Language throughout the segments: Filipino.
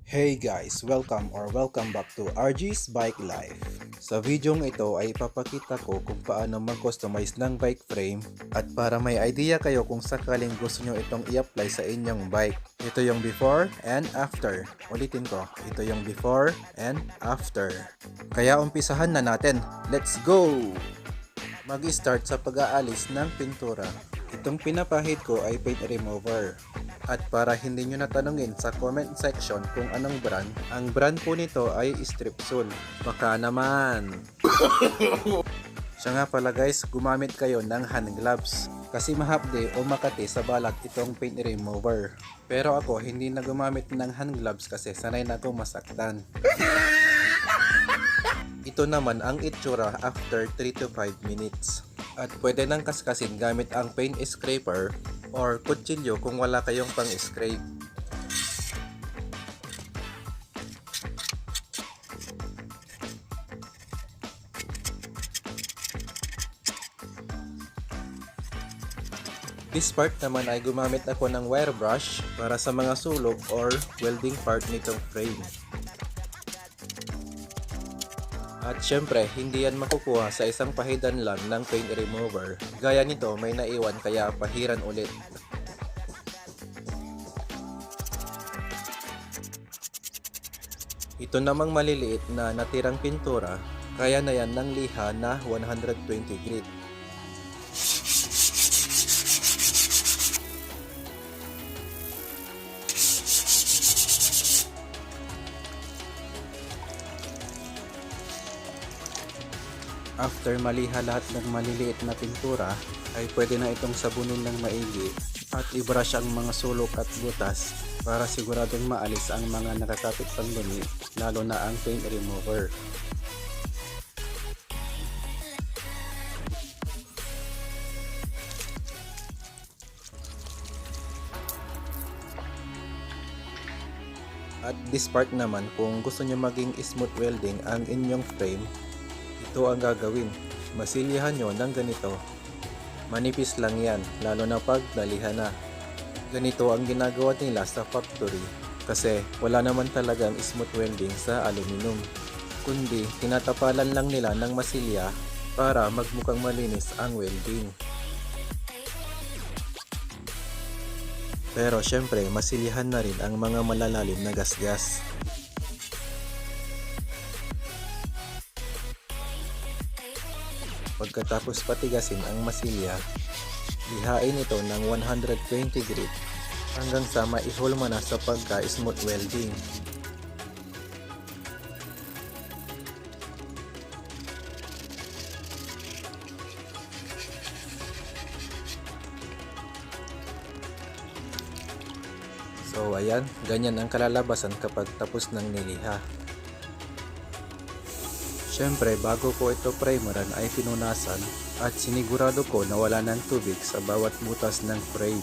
Hey guys, welcome back to RG's Bike Life. Sa videong ito ay ipapakita ko kung paano mag-customize ng bike frame at para may idea kayo kung sakaling gusto nyo itong i-apply sa inyong bike. Ito yung before and after. Ulitin ko, ito yung before and after. Kaya umpisahan na natin. Let's go! Mag-start sa pag-aalis ng pintura. Itong pinapahid ko ay paint remover. At para hindi nyo natanungin sa comment section kung anong brand, ang brand po nito ay Stripsul. Baka naman. Siya nga pala guys, gumamit kayo ng hand gloves. Kasi mahapde o makati sa balat itong paint remover. Pero ako hindi na gumamit ng hand gloves kasi sanay na ako masaktan. Ito naman ang itsura after 3 to 5 minutes. At pwede nang kaskasin gamit ang paint scraper or kutsilyo kung wala kayong pang-scrape. This part naman ay gumamit ako ng wire brush para sa mga sulok or welding part nitong frame. At syempre, hindi yan makukuha sa isang pahidan lang ng paint remover. Gaya nito, may naiwan kaya pahiran ulit. Ito namang maliliit na natirang pintura, kaya na yan ng liha na 120 grit. After maliha lahat ng maliliit na pintura, ay pwede na itong sabunin ng maigi at i-brush ang mga sulok at butas para siguradong maalis ang mga nakakapit pang dumi, lalo na ang paint remover. At this part naman, kung gusto nyo maging smooth welding ang inyong frame, ito ang gagawin. Masilyahan nyo ng ganito. Manipis lang yan, lalo na pag nalihan na. Ganito ang ginagawa nila sa factory kasi wala naman talagang smooth welding sa aluminum. Kundi tinatapalan lang nila ng masilya para magmukhang malinis ang welding. Pero syempre masilyahan na rin ang mga malalalim na gasgas. Pagkatapos patigasin ang masilya, lihain ito ng 120 grit hanggang sa maihulma na sa pagka-smooth welding. So ayan, ganyan ang kalalabasan kapag tapos ng niliha. Syempre, bago ko ito primeran ay pinunasan at sinigurado ko na wala ng tubig sa bawat butas ng frame.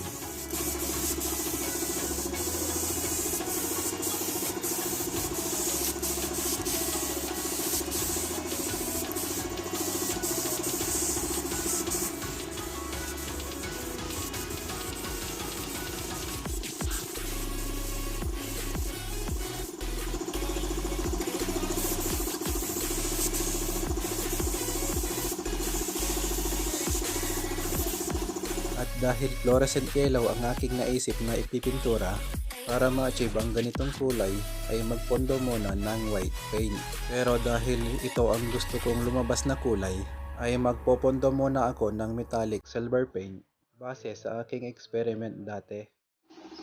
At dahil fluorescent yellow ang aking naisip na ipipintura, para ma-achieve ang ganitong kulay ay magpondo muna ng white paint. Pero dahil ito ang gusto kong lumabas na kulay, ay magpopondo muna ako ng metallic silver paint base sa aking experiment dati.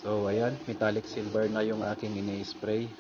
So ayan, metallic silver na yung aking ini-spray.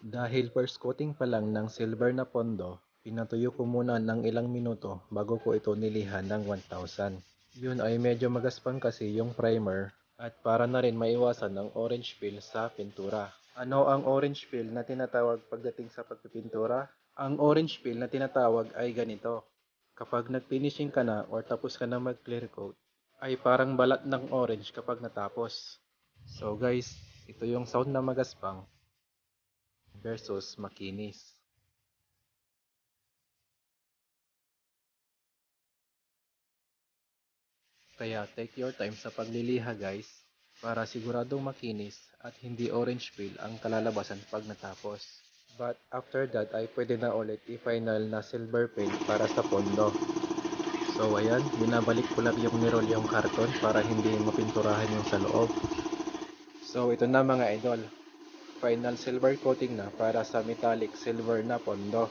Dahil first coating pa lang ng silver na pondo, pinatuyo ko muna ng ilang minuto bago ko ito nilihan ng 1000. Yun ay medyo magaspang kasi yung primer at para na rin maiwasan ang orange peel sa pintura. Ano ang orange peel na tinatawag pagdating sa pagpipintura? Ang orange peel na tinatawag ay ganito. Kapag nag-finishing ka na or tapos ka na mag-clear coat, ay parang balat ng orange kapag natapos. So guys, ito yung sound na magaspang versus makinis. Kaya take your time sa pagliliha guys, para siguradong makinis at hindi orange peel ang kalalabasan pag natapos. But after that ay pwede na ulit i-final na silver paint para sa pondo. So ayan, binabalik ko lang yung nirol yung karton para hindi mapinturahan yung sa loob. So ito na mga idol, final silver coating na para sa metallic silver na pondo.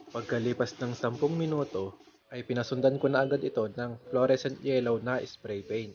Pagkalipas ng 10 minuto, ay pinasundan ko na agad ito ng fluorescent yellow na spray paint.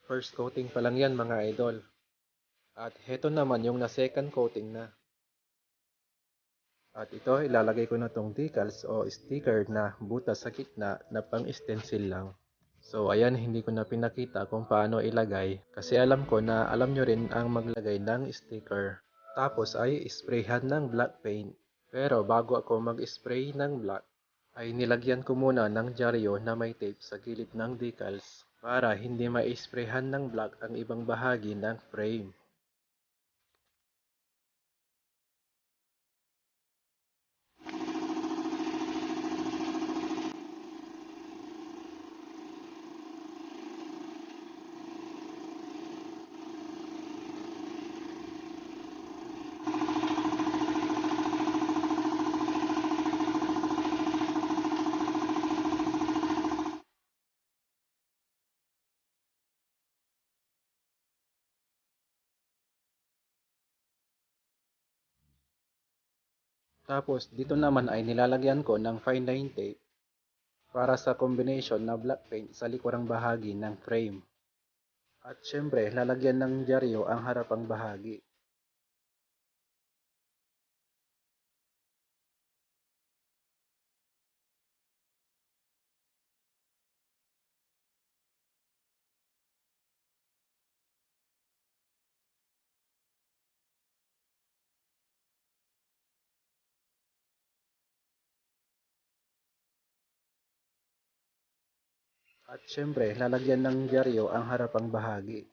First coating pa lang yan mga idol. At heto naman yung na second coating na. At ito, ilalagay ko na tong decals o sticker na butas sa gitna na pang stencil lang. So ayan, hindi ko na pinakita kung paano ilagay kasi alam ko na alam nyo rin ang maglagay ng sticker. Tapos ay sprayhan ng black paint. Pero bago ako mag-spray ng black, ay nilagyan ko muna ng dyaryo na may tape sa gilid ng decals para hindi ma-sprayhan ng black ang ibang bahagi ng frame. Tapos dito naman ay nilalagyan ko ng fine line tape para sa combination na black paint sa likurang bahagi ng frame. At syempre, lalagyan ng dyaryo ang harapang bahagi. At syempre, lalagyan ng dyaryo ang harapang bahagi.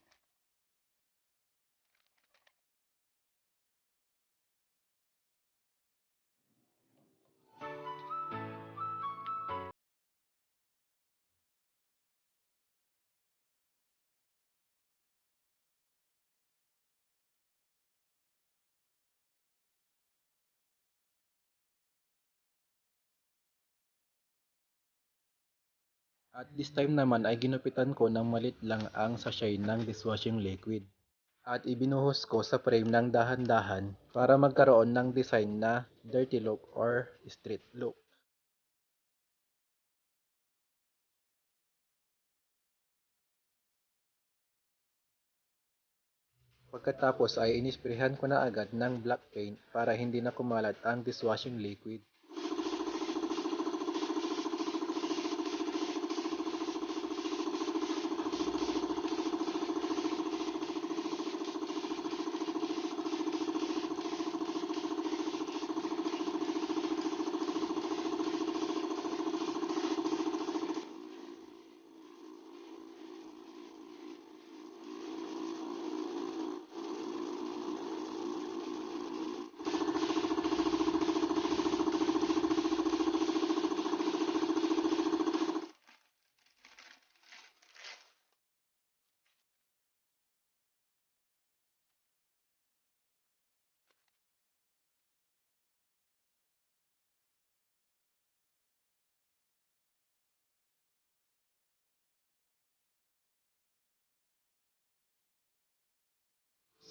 At this time naman ay ginupitan ko ng malit lang ang sachet ng dishwashing liquid. At ibinuhos ko sa frame ng dahan-dahan para magkaroon ng design na dirty look or street look. Pagkatapos ay inisprehan ko na agad ng black paint para hindi na kumalat ang dishwashing liquid.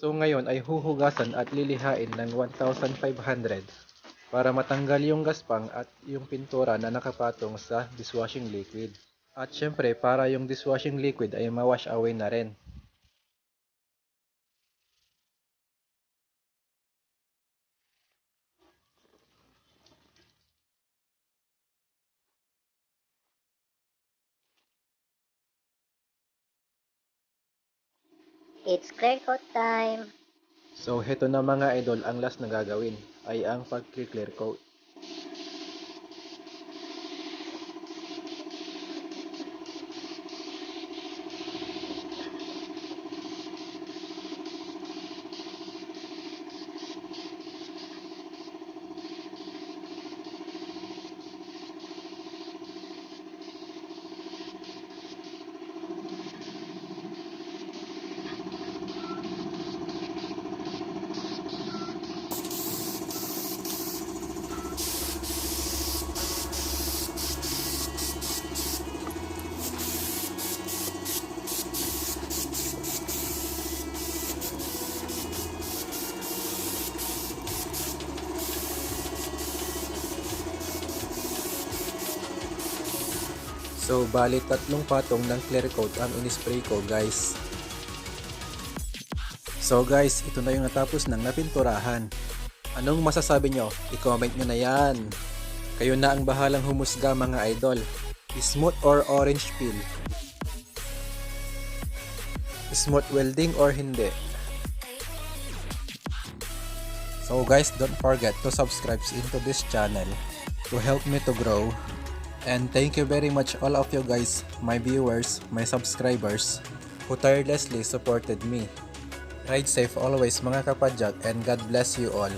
So ngayon ay huhugasan at lilihain ng 1,500 para matanggal yung gaspang at yung pintura na nakapatong sa dishwashing liquid. At syempre para yung dishwashing liquid ay ma-wash away na rin. It's clear coat time. So heto na mga idol, ang last na gagawin ay ang pag-clear coat. So bali 3 patong ng clear coat ang in-spray ko guys. So guys, ito na yung natapos ng napinturahan. Anong masasabi nyo? I-comment nyo na yan. Kayo na ang bahalang humusga mga idol. Smooth or orange peel? Smooth welding or hindi? So guys, don't forget to subscribe into this channel to help me to grow. And thank you very much all of you guys, my viewers, my subscribers, who tirelessly supported me. Ride safe always mga kapadyak and God bless you all.